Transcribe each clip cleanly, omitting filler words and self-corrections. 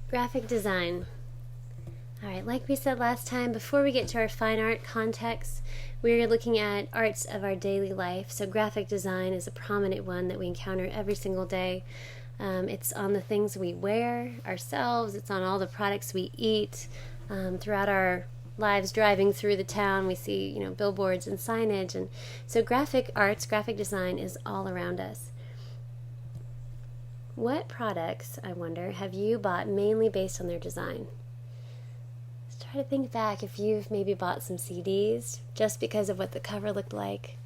Graphic design. Alright, like we said last time, before we get to our fine art context, we're looking at arts of our daily life. So graphic design is a prominent one that we encounter every single day. It's on the things we wear ourselves, it's on all the products we eat. Throughout our lives driving through the town, we see, billboards and signage. And so graphic arts, graphic design is all around us. What products, I wonder, have you bought mainly based on their design? Let's try to think back if you've maybe bought some CDs just because of what the cover looked like,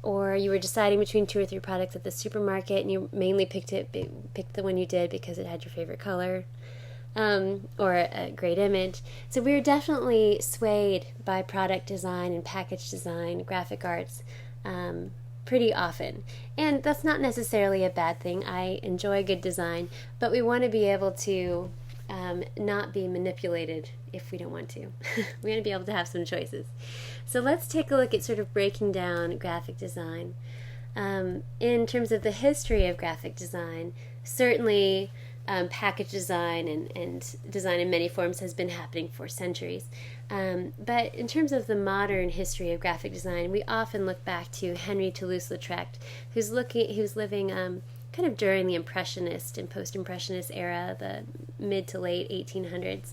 or you were deciding between 2 or 3 products at the supermarket and you mainly picked the one you did because it had your favorite color, or a great image. So we were definitely swayed by product design and package design, graphic arts, pretty often. And that's not necessarily a bad thing. I enjoy good design, but we want to be able to not be manipulated if we don't want to. We want to be able to have some choices. So let's take a look at sort of breaking down graphic design. In terms of the history of graphic design, certainly package design and design in many forms has been happening for centuries. But in terms of the modern history of graphic design, we often look back to Henry Toulouse-Lautrec, who's living kind of during the Impressionist and Post-Impressionist era, the mid to late 1800s.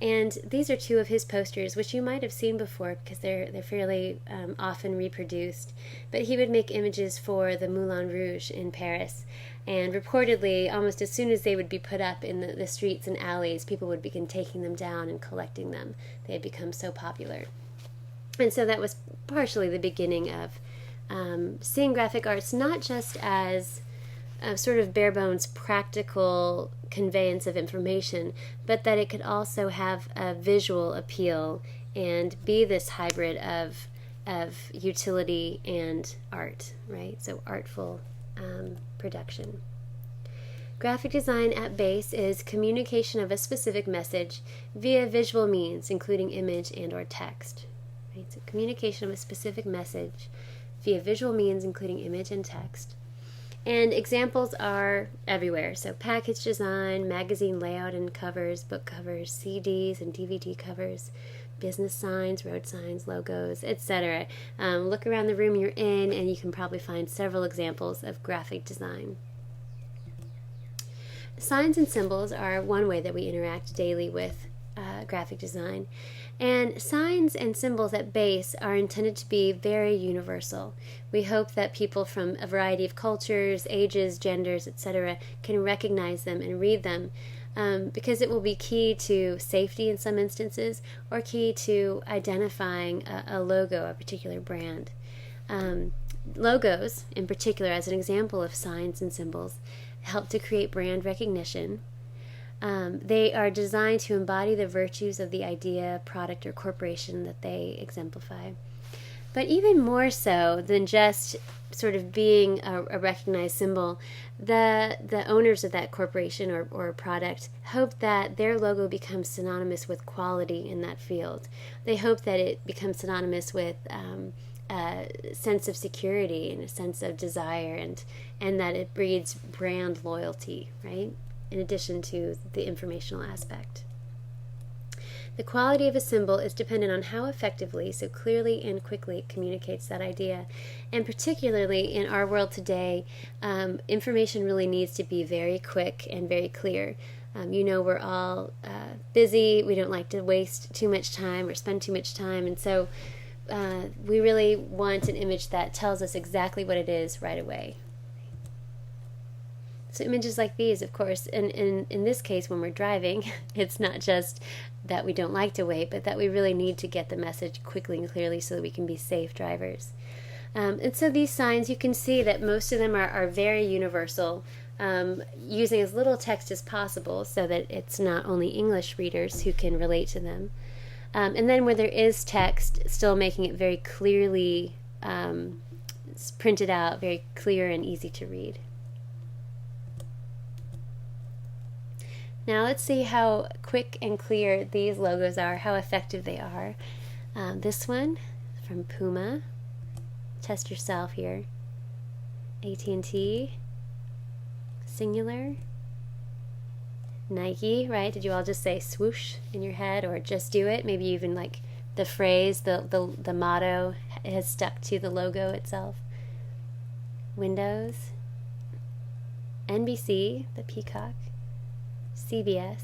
And these are 2 of his posters, which you might have seen before because they're fairly often reproduced. But he would make images for the Moulin Rouge in Paris. And reportedly, almost as soon as they would be put up in the streets and alleys, people would begin taking them down and collecting them. They had become so popular. And so that was partially the beginning of seeing graphic arts not just as sort of bare bones practical conveyance of information, but that it could also have a visual appeal and be this hybrid of utility and art, right? So artful production. Graphic design at base is communication of a specific message via visual means, including image and or text. Right? So communication of a specific message via visual means, including image and text. And examples are everywhere. So package design, magazine layout and covers, book covers, CDs and DVD covers, business signs, road signs, logos, etc. Look around the room you're in and you can probably find several examples of graphic design. Signs and symbols are one way that we interact daily with graphic design. And signs and symbols at base are intended to be very universal. We hope that people from a variety of cultures, ages, genders, etc. can recognize them and read them, because it will be key to safety in some instances or key to identifying a logo, a particular brand. Logos, in particular, as an example of signs and symbols, help to create brand recognition. They are designed to embody the virtues of the idea, product, or corporation that they exemplify. But even more so than just sort of being a recognized symbol, the owners of that corporation or product hope that their logo becomes synonymous with quality in that field. They hope that it becomes synonymous with a sense of security and a sense of desire, and that it breeds brand loyalty, right? In addition to the informational aspect. The quality of a symbol is dependent on how effectively, so clearly and quickly it communicates that idea. And particularly in our world today, information really needs to be very quick and very clear. We're all busy, we don't like to waste too much time or spend too much time, and so we really want an image that tells us exactly what it is right away. So images like these, of course, and in this case when we're driving, it's not just that we don't like to wait, but that we really need to get the message quickly and clearly so that we can be safe drivers. And so these signs, you can see that most of them are very universal, using as little text as possible so that it's not only English readers who can relate to them. And then where there is text, still making it very clearly printed out, very clear and easy to read. Now let's see how quick and clear these logos are, how effective they are. This one from Puma. Test yourself here. AT&T, Singular, Nike, right? Did you all just say swoosh in your head, or just do it? Maybe even like the phrase, the motto has stuck to the logo itself. Windows, NBC, the peacock, CBS,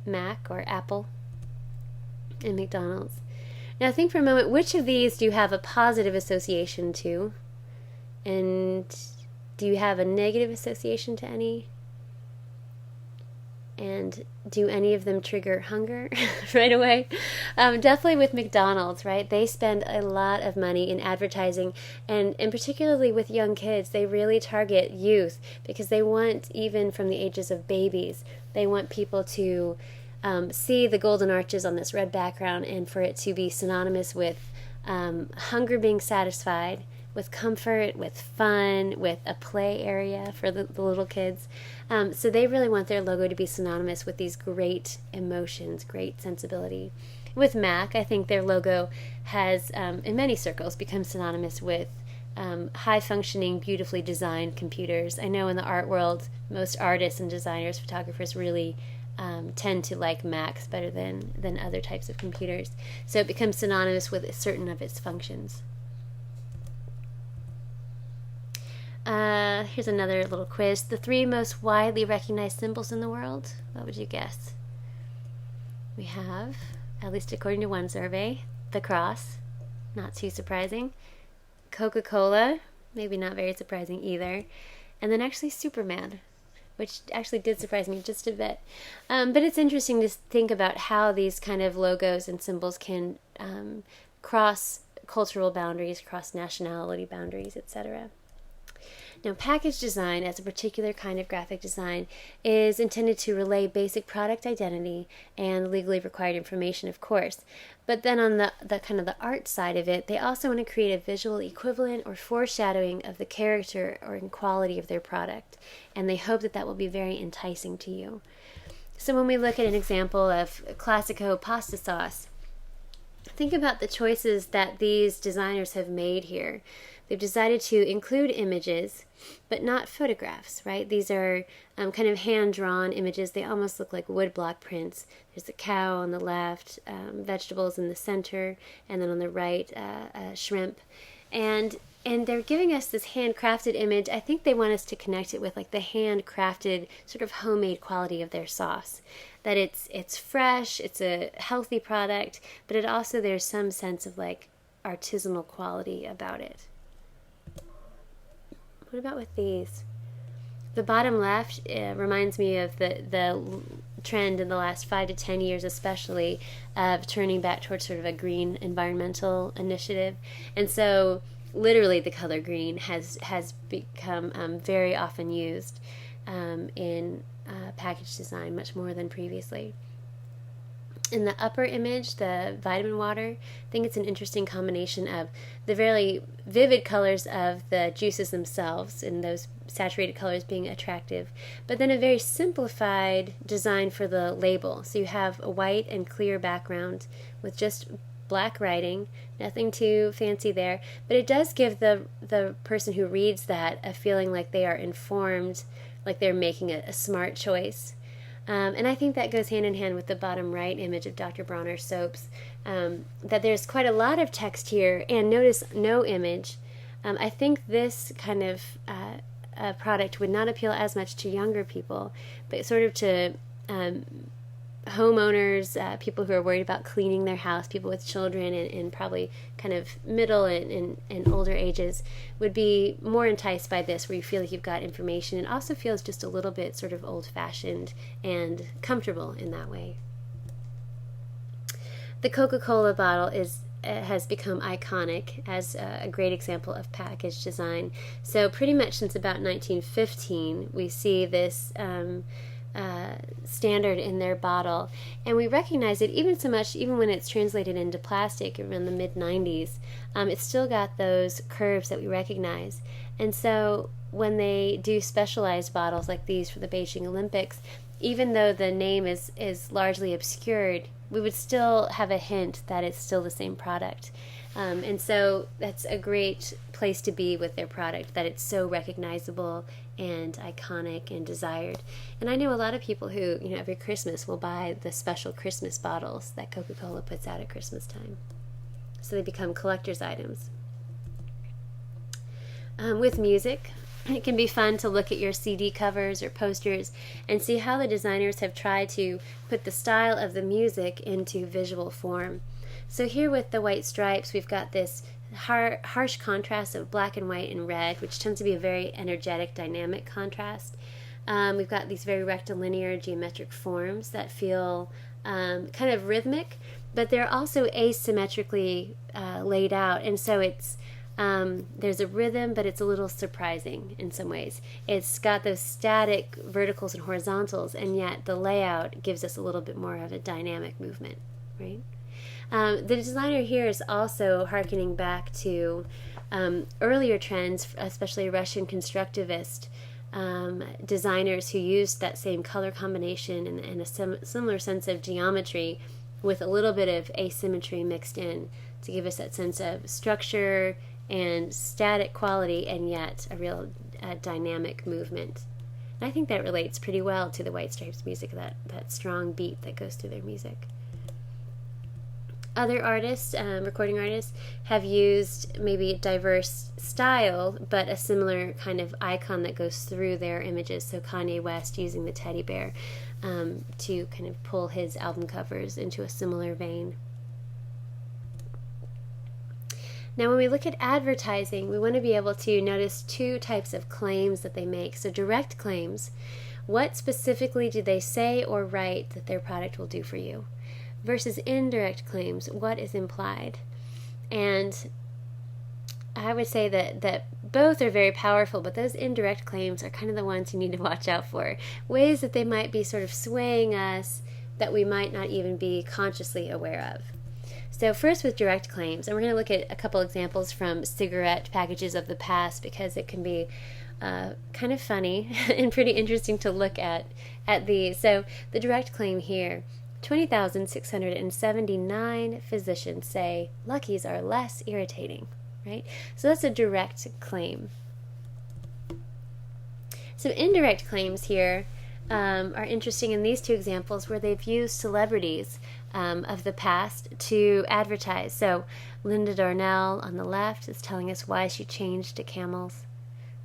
Mac or Apple, and McDonald's. Now think for a moment, which of these do you have a positive association to? And do you have a negative association to any? And do any of them trigger hunger right away? Definitely with McDonald's, right? They spend a lot of money in advertising, and particularly with young kids, they really target youth because they want, even from the ages of babies, they want people to see the golden arches on this red background and for it to be synonymous with hunger being satisfied, with comfort, with fun, with a play area for the little kids. So they really want their logo to be synonymous with these great emotions, great sensibility. With Mac, I think their logo has, in many circles, become synonymous with high-functioning, beautifully designed computers. I know in the art world, most artists and designers, photographers really tend to like Macs better than other types of computers. So it becomes synonymous with certain of its functions. Here's another little quiz. The 3 most widely recognized symbols in the world. What would you guess? We have, at least according to one survey, the cross. Not too surprising. Coca-Cola. Maybe not very surprising either. And then actually Superman, which actually did surprise me just a bit. But it's interesting to think about how these kind of logos and symbols can cross cultural boundaries, cross nationality boundaries, etc. Now, package design, as a particular kind of graphic design, is intended to relay basic product identity and legally required information, of course. But then on the kind of the art side of it, they also want to create a visual equivalent or foreshadowing of the character or quality of their product. And they hope that that will be very enticing to you. So when we look at an example of Classico pasta sauce, think about the choices that these designers have made here. They've decided to include images, but not photographs, right? These are kind of hand-drawn images. They almost look like woodblock prints. There's a cow on the left, vegetables in the center, and then on the right, shrimp. And they're giving us this handcrafted image. I think they want us to connect it with like the handcrafted sort of homemade quality of their sauce. That it's fresh, it's a healthy product, but it also, there's some sense of like artisanal quality about it. What about with these? The bottom left reminds me of the trend in the last 5 to 10 years especially of turning back towards sort of a green environmental initiative. And so literally the color green has become very often used in package design, much more than previously. In the upper image, the vitamin water, I think it's an interesting combination of the very vivid colors of the juices themselves and those saturated colors being attractive, but then a very simplified design for the label. So you have a white and clear background with just black writing, nothing too fancy there, but it does give the person who reads that a feeling like they are informed, like they're making a smart choice. And I think that goes hand in hand with the bottom right image of Dr. Bronner's soaps, that there's quite a lot of text here, and notice no image. I think this kind of product would not appeal as much to younger people, but sort of to homeowners, people who are worried about cleaning their house, people with children and probably kind of middle and older ages would be more enticed by this, where you feel like you've got information. It also feels just a little bit sort of old-fashioned and comfortable in that way. The Coca-Cola bottle has become iconic as a great example of package design. So pretty much since about 1915, we see this standard in their bottle, and we recognize it even when it's translated into plastic around the mid-90s. It's still got those curves that we recognize. And so when they do specialized bottles like these for the Beijing Olympics, even though the name is largely obscured, we would still have a hint that it's still the same product. And so that's a great place to be with their product, that it's so recognizable and iconic and desired. And I know a lot of people who, every Christmas will buy the special Christmas bottles that Coca-Cola puts out at Christmas time. So they become collector's items. With music, it can be fun to look at your CD covers or posters and see how the designers have tried to put the style of the music into visual form. So here with the white stripes, we've got this harsh contrast of black and white and red, which tends to be a very energetic, dynamic contrast. We've got these very rectilinear geometric forms that feel kind of rhythmic, but they're also asymmetrically laid out, and so it's there's a rhythm, but it's a little surprising in some ways. It's got those static verticals and horizontals, and yet the layout gives us a little bit more of a dynamic movement, right? The designer here is also hearkening back to earlier trends, especially Russian constructivist designers who used that same color combination and a similar sense of geometry with a little bit of asymmetry mixed in to give us that sense of structure and static quality, and yet a real dynamic movement. And I think that relates pretty well to the White Stripes music, that strong beat that goes through their music. Other artists, recording artists, have used maybe diverse style, but a similar kind of icon that goes through their images. So Kanye West using the teddy bear to kind of pull his album covers into a similar vein. Now, when we look at advertising, we want to be able to notice two types of claims that they make. So direct claims, what specifically do they say or write that their product will do for you? Versus indirect claims, what is implied? And I would say that both are very powerful, but those indirect claims are kind of the ones you need to watch out for. Ways that they might be sort of swaying us that we might not even be consciously aware of. So first with direct claims, and we're going to look at a couple examples from cigarette packages of the past because it can be kind of funny and pretty interesting to look at these. So the direct claim here, 20,679 physicians say Luckies are less irritating, right? So that's a direct claim. Some indirect claims here are interesting in these two examples where they've used celebrities of the past to advertise. So Linda Darnell on the left is telling us why she changed to Camels,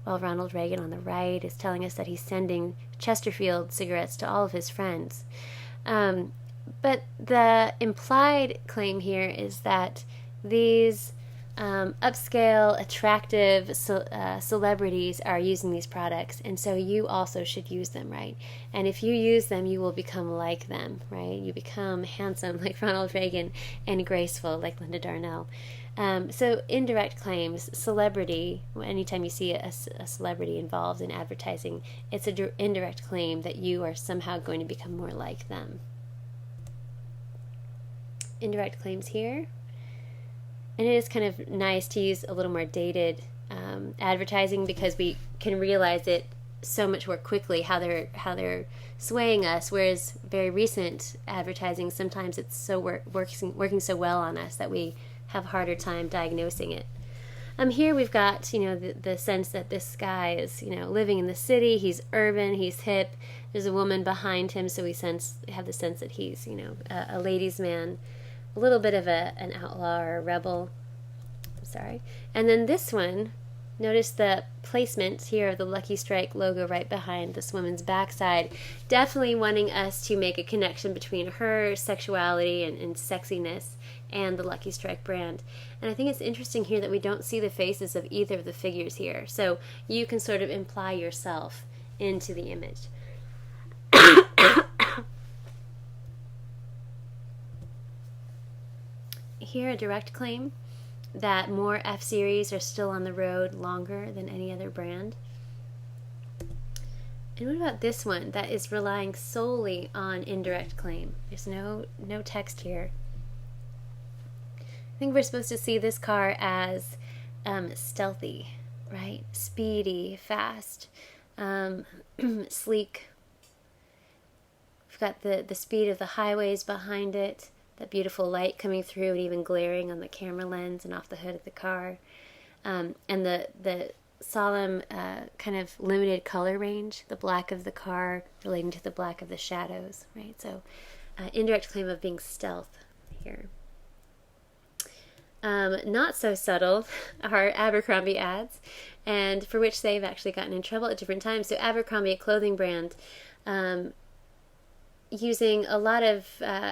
while Ronald Reagan on the right is telling us that he's sending Chesterfield cigarettes to all of his friends. But the implied claim here is that these upscale, attractive celebrities are using these products, and so you also should use them, right? And if you use them, you will become like them, right? You become handsome like Ronald Reagan and graceful like Linda Darnell. So indirect claims, celebrity, anytime you see a celebrity involved in advertising, it's an indirect claim that you are somehow going to become more like them. Indirect claims here. And it is kind of nice to use a little more dated advertising because we can realize it so much more quickly how they're swaying us. Whereas very recent advertising, sometimes it's so working so well on us that we have a harder time diagnosing it. Here we've got the sense that this guy is living in the city. He's urban. He's hip. There's a woman behind him, so we have the sense that he's a ladies' man. A little bit of an outlaw or a rebel. I'm sorry. And then this one, notice the placement here of the Lucky Strike logo right behind this woman's backside. Definitely wanting us to make a connection between her sexuality and sexiness and the Lucky Strike brand. And I think it's interesting here that we don't see the faces of either of the figures here. So you can sort of imply yourself into the image. Here, a direct claim that more F-Series are still on the road longer than any other brand. And what about this one that is relying solely on indirect claim? There's no text here. I think we're supposed to see this car as stealthy, right? Speedy, fast, sleek. We've got the speed of the highways behind it. that beautiful light coming through and even glaring on the camera lens and off the hood of the car. And the solemn kind of limited color range, the black of the car relating to the black of the shadows, right? So indirect claim of being stealth here. Not so subtle are Abercrombie ads, and for which they've actually gotten in trouble at different times. So Abercrombie, a clothing brand, using a lot of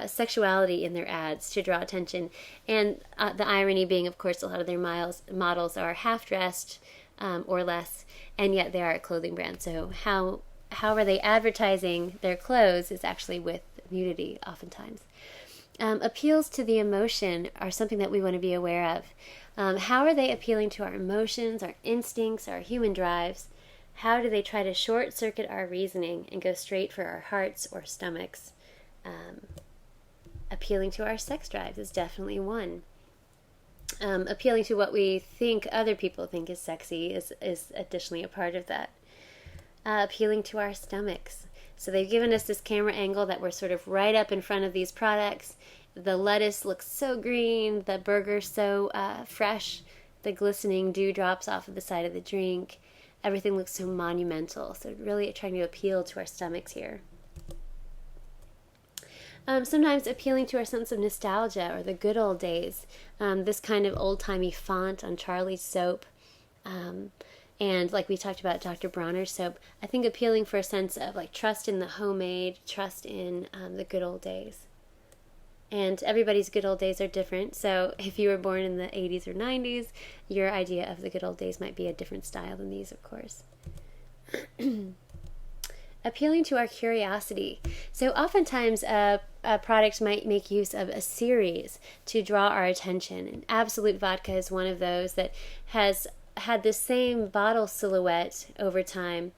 sexuality in their ads to draw attention, and the irony being, of course, a lot of their models are half-dressed or less, and yet they are a clothing brand. So how are they advertising their clothes is actually with nudity oftentimes. Appeals to the emotion are something that we want to be aware of. How are they appealing to our emotions, our instincts, our human drives? How do they try to short-circuit our reasoning and go straight for our hearts or stomachs? Appealing to our sex drives is definitely one. Appealing to what we think other people think is sexy is additionally a part of that. Appealing to our stomachs. So they've given us this camera angle that we're sort of right up in front of these products. The lettuce looks so green, the burger so fresh, the glistening dewdrops off of the side of the drink. Everything looks so monumental. So really trying to appeal to our stomachs here. Sometimes appealing to our sense of nostalgia or the good old days. This kind of old-timey font on Charlie's soap. And like we talked about Dr. Bronner's soap, I think appealing for a sense of like trust in the homemade, trust in the good old days. And everybody's good old days are different. So if you were born in the 80s or 90s, your idea of the good old days might be a different style than these, of course. Appealing to our curiosity. So oftentimes a product might make use of a series to draw our attention. And Absolute Vodka is one of those that has had the same bottle silhouette over time,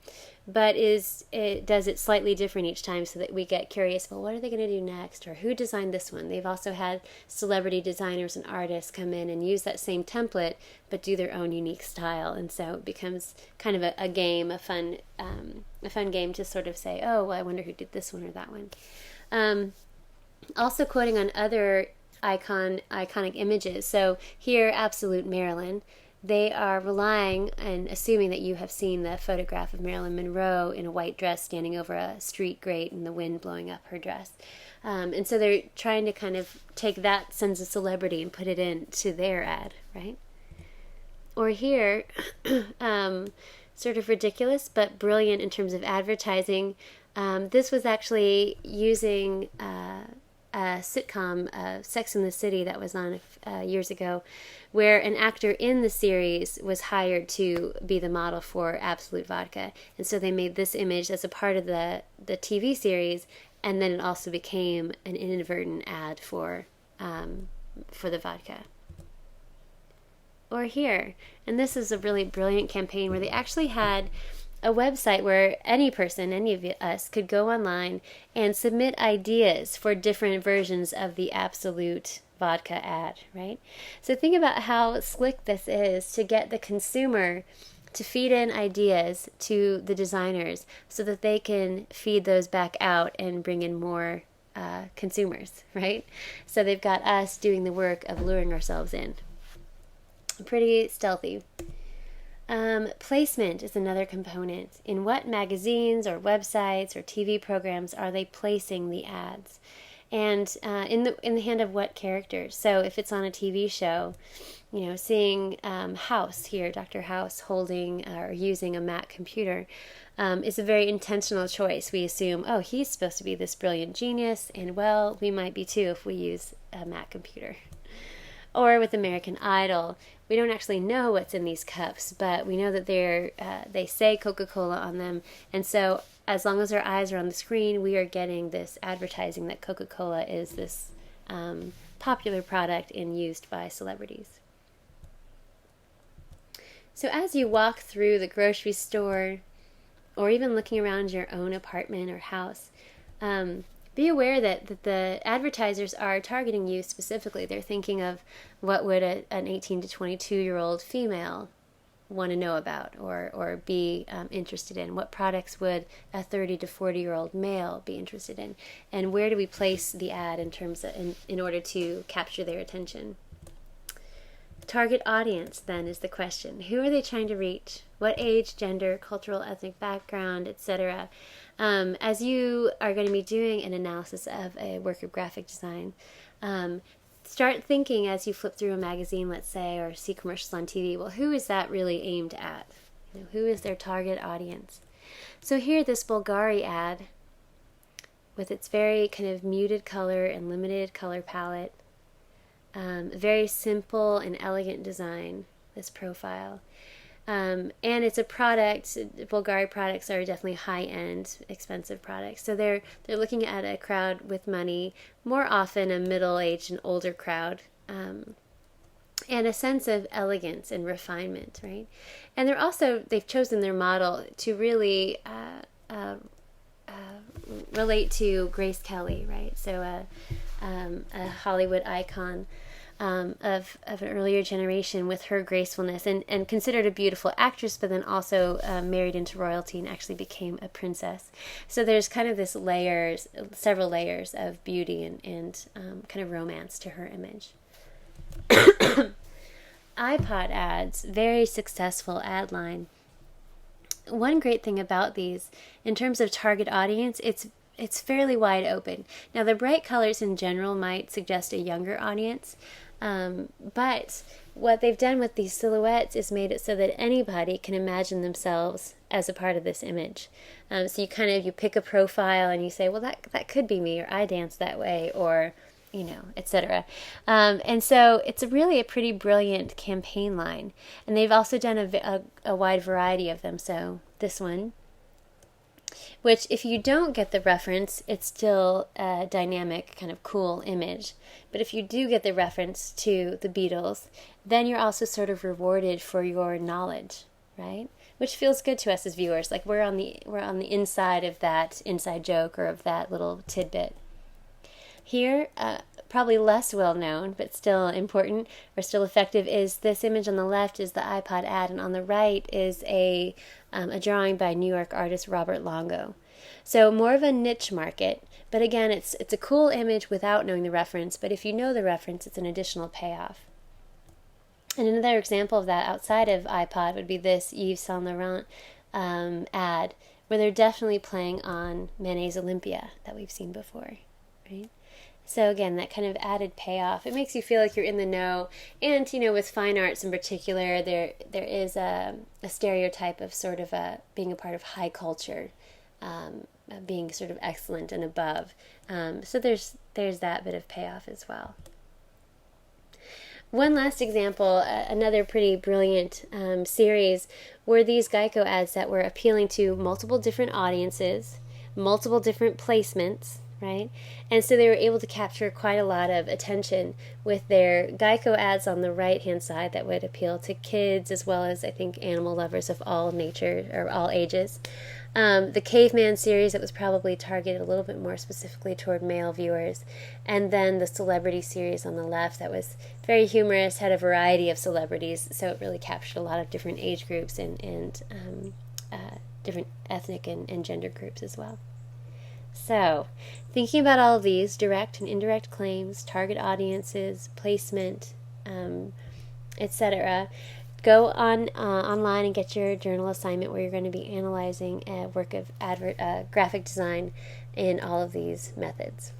but it does it slightly different each time so that we get curious, well, what are they going to do next? Or who designed this one? They've also had celebrity designers and artists come in and use that same template, but do their own unique style. And so it becomes kind of a game, a fun game to sort of say, oh, well, I wonder who did this one or that one. Also quoting on other iconic images. So here, Absolute Marilyn. They are relying and assuming that you have seen the photograph of Marilyn Monroe in a white dress standing over a street grate and the wind blowing up her dress. And so they're trying to kind of take that sense of celebrity and put it into their ad, right? Or here, sort of ridiculous but brilliant in terms of advertising. This was actually using a sitcom, Sex and the City, that was on years ago, where an actor in the series was hired to be the model for Absolute Vodka. And so they made this image as a part of the TV series, and then it also became an inadvertent ad for the vodka. Or here, and this is a really brilliant campaign where they actually had a website where any person, any of us, could go online and submit ideas for different versions of the Absolute Vodka ad, right? So think about how slick this is to get the consumer to feed in ideas to the designers so that they can feed those back out and bring in more consumers, right? So they've got us doing the work of luring ourselves in. Pretty stealthy. Placement is another component. In what magazines or websites or TV programs are they placing the ads? And in the hand of what characters? So if it's on a TV show, seeing House here, Dr. House holding or using a Mac computer is a very intentional choice. We assume, oh, he's supposed to be this brilliant genius, and well, we might be too if we use a Mac computer. Or with American Idol, we don't actually know what's in these cups, but we know that they say Coca-Cola on them, and so as long as our eyes are on the screen, we are getting this advertising that Coca-Cola is this popular product and used by celebrities. So as you walk through the grocery store, or even looking around your own apartment or house, be aware that the advertisers are targeting you specifically. They're thinking of what would an 18 to 22-year-old female want to know about or be interested in? What products would a 30 to 40-year-old male be interested in? And where do we place the ad in terms of, in order to capture their attention? Target audience, then, is the question. Who are they trying to reach? What age, gender, cultural, ethnic background, etc.? As you are going to be doing an analysis of a work of graphic design, start thinking as you flip through a magazine, let's say, or see commercials on TV, well, who is that really aimed at? Who is their target audience? So here, this Bulgari ad, with its very kind of muted color and limited color palette, very simple and elegant design, this profile. And it's a product. Bulgari products are definitely high-end, expensive products. So they're looking at a crowd with money, more often a middle-aged and older crowd, and a sense of elegance and refinement, right? And they've chosen their model to really relate to Grace Kelly, right? So a Hollywood icon of an earlier generation, with her gracefulness, and considered a beautiful actress, but then also married into royalty and actually became a princess. So there's kind of several layers of beauty and kind of romance to her image. iPod ads, very successful ad line. One great thing about these, in terms of target audience, it's fairly wide open. Now, the bright colors in general might suggest a younger audience, but what they've done with these silhouettes is made it so that anybody can imagine themselves as a part of this image. So you pick a profile and you say, well, that could be me, or I dance that way, or etc. And so it's really a pretty brilliant campaign line. And they've also done a wide variety of them. So this one, which if you don't get the reference, it's still a dynamic, kind of cool image. But if you do get the reference to the Beatles, then you're also sort of rewarded for your knowledge, right? Which feels good to us as viewers. Like we're on the inside of that inside joke or of that little tidbit. Here, probably less well known, but still important or still effective, is this image on the left is the iPod ad, and on the right is a drawing by New York artist Robert Longo. So more of a niche market, but again, it's a cool image without knowing the reference, but if you know the reference, it's an additional payoff. And another example of that outside of iPod would be this Yves Saint Laurent ad, where they're definitely playing on Manet's Olympia that we've seen before, right? So again, that kind of added payoff, it makes you feel like you're in the know. And, with fine arts in particular, there is a stereotype of sort of being a part of high culture, being sort of excellent and above. So there's that bit of payoff as well. One last example, another pretty brilliant series, were these Geico ads that were appealing to multiple different audiences, multiple different placements, right? And so they were able to capture quite a lot of attention with their Geico ads on the right-hand side that would appeal to kids as well as, I think, animal lovers of all nature or all ages. The Caveman series that was probably targeted a little bit more specifically toward male viewers. And then the Celebrity series on the left that was very humorous, had a variety of celebrities, so it really captured a lot of different age groups and different ethnic and gender groups as well. So, thinking about all of these, direct and indirect claims, target audiences, placement, etc., go online and get your journal assignment where you're going to be analyzing a work of graphic design in all of these methods.